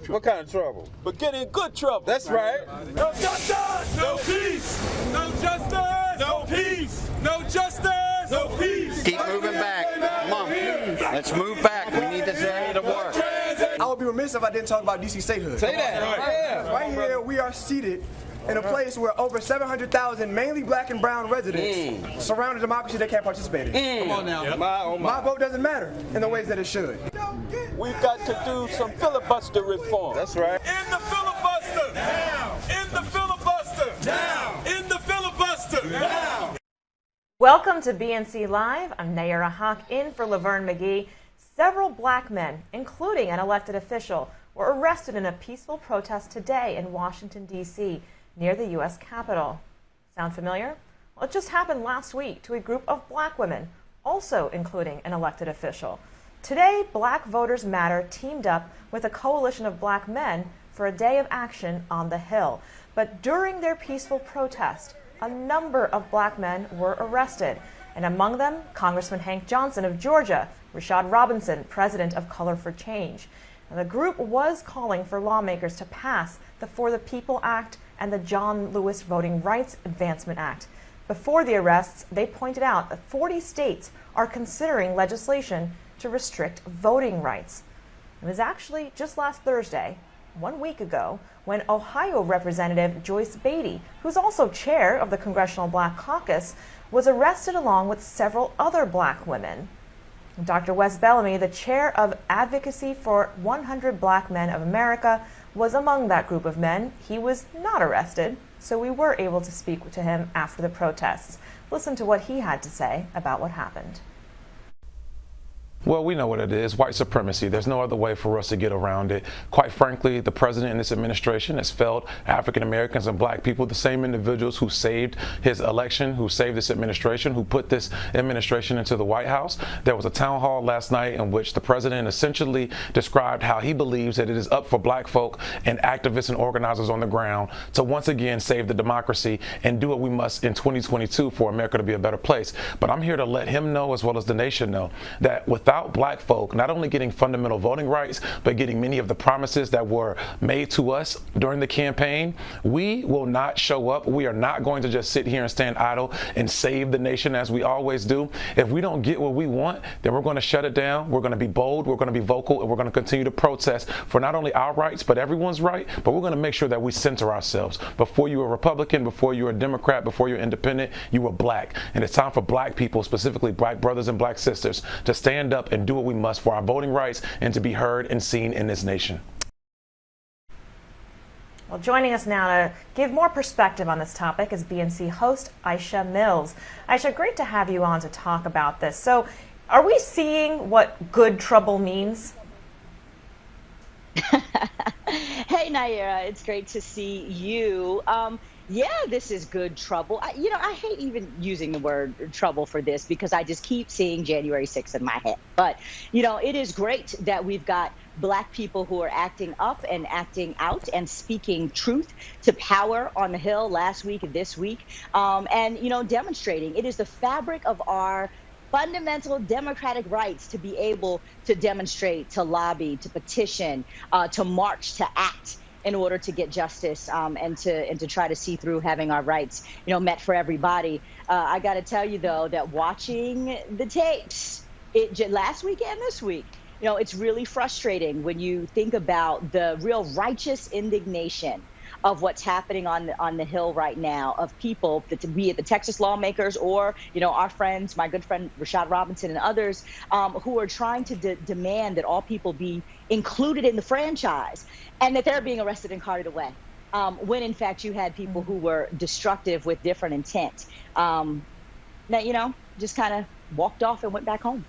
What kind of trouble? But get in good trouble. That's right. No justice, no peace. No justice, no peace. No justice, no peace. Keep moving back. Come on. Let's move back. We need this area to work. I would be remiss if I didn't talk about DC statehood. Say that. Yeah. Right here, we are seated in a place where over 700,000 mainly black and brown residents surround a democracy they can't participate in. Come on now. Yep. My vote doesn't matter in the ways that it should. We've got to do some filibuster reform. That's right. In the filibuster. Now. In the filibuster. Now. In the filibuster. Now. Welcome to BNC Live. I'm Nayara Hawk in for Laverne McGee. Several black men, including an elected official, were arrested in a peaceful protest today in Washington, D.C., near the U.S. Capitol. Sound familiar? Well, it just happened last week to a group of black women, also including an elected official. Today, Black Voters Matter teamed up with a coalition of black men for a day of action on the Hill. But during their peaceful protest, a number of black men were arrested, and among them, Congressman Hank Johnson of Georgia, Rashad Robinson, president of Color for Change. And the group was calling for lawmakers to pass the For the People Act and the John Lewis Voting Rights Advancement Act. Before the arrests, they pointed out that 40 states are considering legislation to restrict voting rights. It was actually just last Thursday, 1 week ago, when Ohio Representative Joyce Beatty, who's also chair of the Congressional Black Caucus, was arrested along with several other black women. Dr. Wes Bellamy, the chair of Advocacy for 100 Black Men of America, was among that group of men. He was not arrested, so we were able to speak to him after the protests. Listen to what he had to say about what happened. Well, we know what it is, white supremacy. There's no other way for us to get around it. Quite frankly, the president and this administration has failed African Americans and black people, the same individuals who saved his election, who saved this administration, who put this administration into the White House. There was a town hall last night in which the president essentially described how he believes that it is up for black folk and activists and organizers on the ground to once again save the democracy and do what we must in 2022 for America to be a better place. But I'm here to let him know, as well as the nation know, that without black folk not only getting fundamental voting rights, but getting many of the promises that were made to us during the campaign, we will not show up. We are not going to just sit here and stand idle and save the nation as we always do. If we don't get what we want, then we're going to shut it down. We're going to be bold. We're going to be vocal, and we're going to continue to protest for not only our rights, but everyone's right. But we're going to make sure that we center ourselves. Before you were a Republican, before you were a Democrat, before you're independent, you were black. And it's time for black people, specifically black brothers and black sisters, to stand up and do what we must for our voting rights and to be heard and seen in this nation. Well, joining us now to give more perspective on this topic is BNC host Aisha Mills. Aisha, great to have you on to talk about this. So, are we seeing what good trouble means? Hey, Nayara, it's great to see you. Yeah, this is good trouble. I hate even using the word trouble for this because I just keep seeing January 6th in my head. But, it is great that we've got black people who are acting up and acting out and speaking truth to power on the Hill last week and this week. And demonstrating. It is the fabric of our fundamental democratic rights to be able to demonstrate, to lobby, to petition, to march, to act in order to get justice and to try to see through having our rights, met for everybody. I got to tell you, though, that watching the tapes last week and this week, it's really frustrating when you think about the real righteous indignation of what's happening on the Hill right now, of people, be it the Texas lawmakers or, our friends, my good friend Rashad Robinson and others, who are trying to demand that all people be included in the franchise and that they're being arrested and carted away. When in fact you had people who were destructive with different intent. That, just kind of walked off and went back home.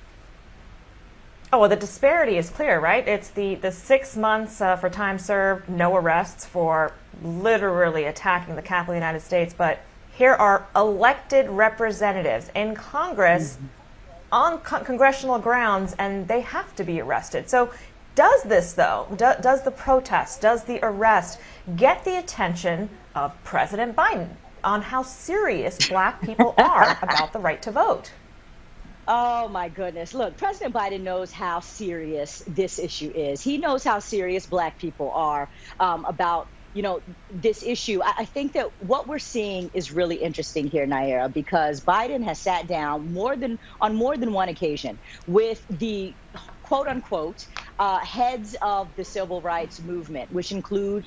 Oh, well, the disparity is clear, right? It's the 6 months for time served, no arrests for literally attacking the Capitol of the United States. But here are elected representatives in Congress on congressional grounds, and they have to be arrested. So does this, though, does the protest, does the arrest get the attention of President Biden on how serious black people are about the right to vote? Oh, my goodness. Look, President Biden knows how serious this issue is. He knows how serious Black people are about, this issue. I think that what we're seeing is really interesting here, Naira, because Biden has sat down on more than one occasion with the quote unquote heads of the civil rights movement, which include,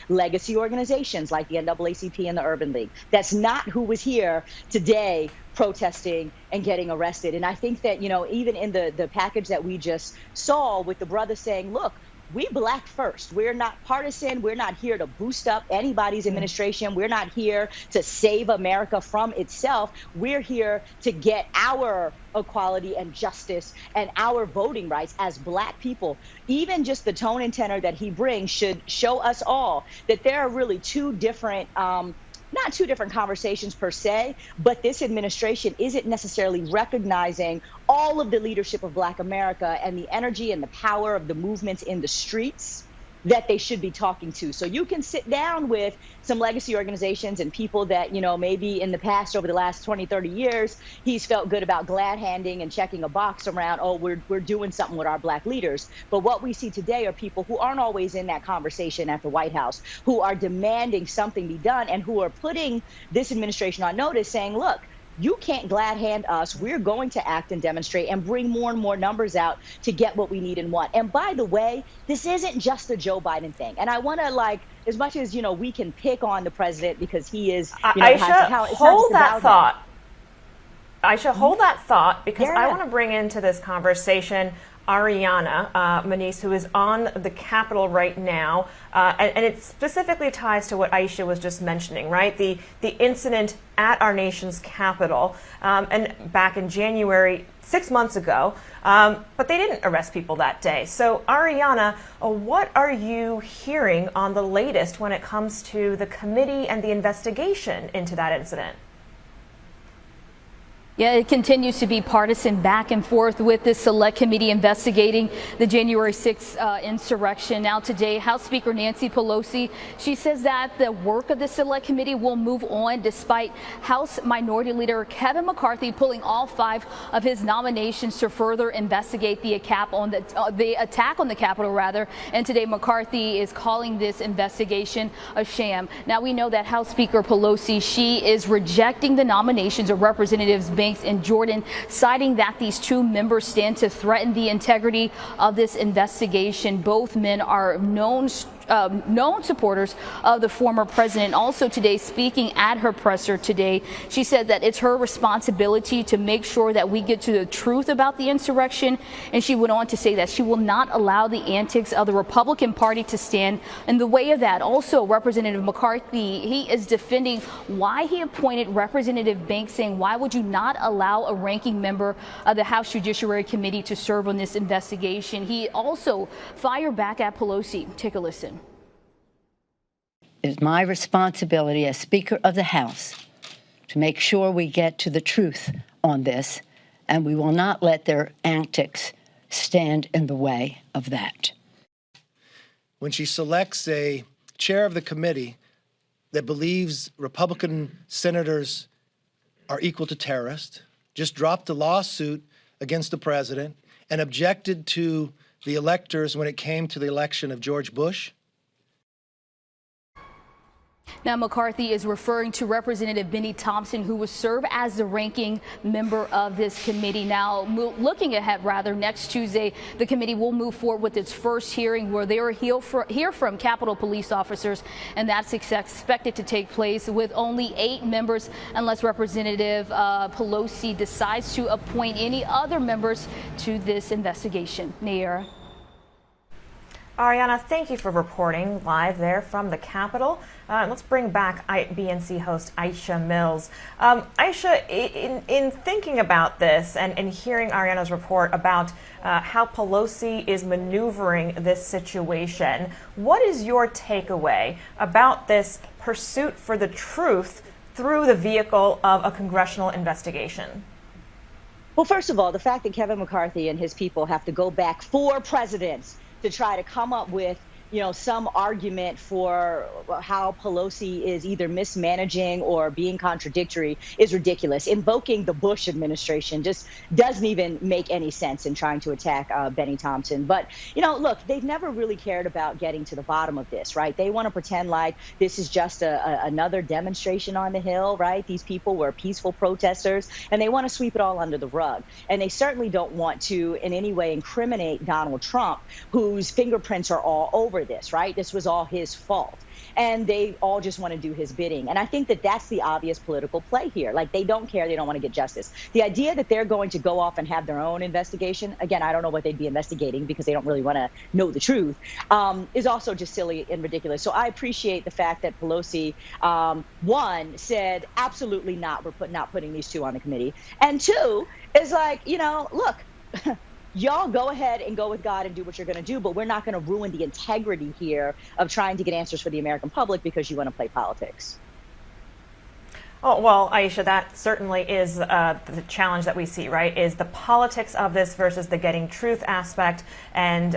legacy organizations like the NAACP and the Urban League. That's not who was here today protesting and getting arrested. And I think that, even in the package that we just saw with the brother saying, look, we Black first. We're not partisan. We're not here to boost up anybody's administration. We're not here to save America from itself. We're here to get our equality and justice and our voting rights as Black people. Even just the tone and tenor that he brings should show us all that there are really two different not two different conversations per se, but this administration isn't necessarily recognizing all of the leadership of Black America and the energy and the power of the movements in the streets that they should be talking to. So you can sit down with some legacy organizations and people that, maybe in the past, over the last 20, 30 years, he's felt good about glad handing and checking a box around, oh, we're doing something with our Black leaders. But what we see today are people who aren't always in that conversation at the White House, who are demanding something be done and who are putting this administration on notice saying, look, you can't glad hand us. We're going to act and demonstrate and bring more and more numbers out to get what we need and want. And by the way, this isn't just a Joe Biden thing. And I want to, as much as, we can pick on the president because he is, Aisha, hold that thought. Aisha, hold that thought because I want to bring into this conversation Ariana Manise, who is on the Capitol right now, and it specifically ties to what Aisha was just mentioning, right? The incident at our nation's Capitol, and back in January, 6 months ago, but they didn't arrest people that day. So Ariana, what are you hearing on the latest when it comes to the committee and the investigation into that incident? Yeah, it continues to be partisan back and forth with this select committee investigating the January 6th insurrection. Now today, House Speaker Nancy Pelosi, she says that the work of the select committee will move on despite House Minority Leader Kevin McCarthy pulling all 5 of his nominations to further investigate the attack on the Capitol, rather. And today, McCarthy is calling this investigation a sham. Now we know that House Speaker Pelosi, she is rejecting the nominations of Representatives Banks and Jordan, citing that these 2 members stand to threaten the integrity of this investigation. Both men are known supporters of the former president. Also today, speaking at her presser today, she said that it's her responsibility to make sure that we get to the truth about the insurrection. And she went on to say that she will not allow the antics of the Republican Party to stand in the way of that. Also, Representative McCarthy, he is defending why he appointed Representative Banks, saying, why would you not allow a ranking member of the House Judiciary Committee to serve on this investigation? He also fired back at Pelosi. Take a listen. It is my responsibility as Speaker of the House to make sure we get to the truth on this, and we will not let their antics stand in the way of that. When she selects a chair of the committee that believes Republican senators are equal to terrorists, just dropped a lawsuit against the president, and objected to the electors when it came to the election of George Bush. Now, McCarthy is referring to Representative Benny Thompson, who will serve as the ranking member of this committee. Now, looking ahead, next Tuesday, the committee will move forward with its first hearing where they will hear from Capitol police officers, and that's expected to take place with only 8 members unless Representative Pelosi decides to appoint any other members to this investigation. Naira. Ariana, thank you for reporting live there from the Capitol. Let's bring back BNC host Aisha Mills. Aisha, in thinking about this and hearing Ariana's report about how Pelosi is maneuvering this situation, what is your takeaway about this pursuit for the truth through the vehicle of a congressional investigation? Well, first of all, the fact that Kevin McCarthy and his people have to go back 4 presidents to try to come up with some argument for how Pelosi is either mismanaging or being contradictory is ridiculous. Invoking the Bush administration just doesn't even make any sense in trying to attack Benny Thompson. But, look, they've never really cared about getting to the bottom of this, right? They want to pretend like this is just another demonstration on the Hill, right? These people were peaceful protesters, and they want to sweep it all under the rug. And they certainly don't want to in any way incriminate Donald Trump, whose fingerprints are all over this, right? This was all his fault. And they all just want to do his bidding. And I think that that's the obvious political play here. Like, they don't care. They don't want to get justice. The idea that they're going to go off and have their own investigation, again, I don't know what they'd be investigating because they don't really want to know the truth, is also just silly and ridiculous. So I appreciate the fact that Pelosi, one, said absolutely not, we're not putting these two on the committee. And two, is like, look, y'all go ahead and go with God and do what you're going to do, but we're not going to ruin the integrity here of trying to get answers for the American public because you want to play politics. Oh, well, Aisha, that certainly is the challenge that we see, right, is the politics of this versus the getting truth aspect. And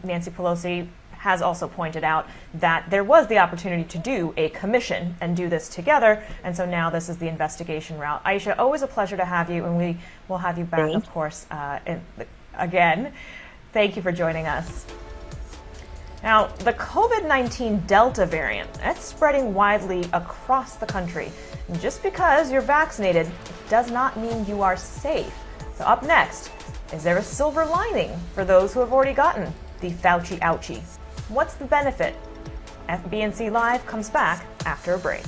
Nancy Pelosi has also pointed out that there was the opportunity to do a commission and do this together. And so now this is the investigation route. Aisha, always a pleasure to have you, and we will have you back, of course, again. Thank you for joining us. Now, the COVID-19 Delta variant, it's spreading widely across the country. And just because you're vaccinated does not mean you are safe. So up next, is there a silver lining for those who have already gotten the Fauci ouchie? What's the benefit? BNC Live comes back after a break.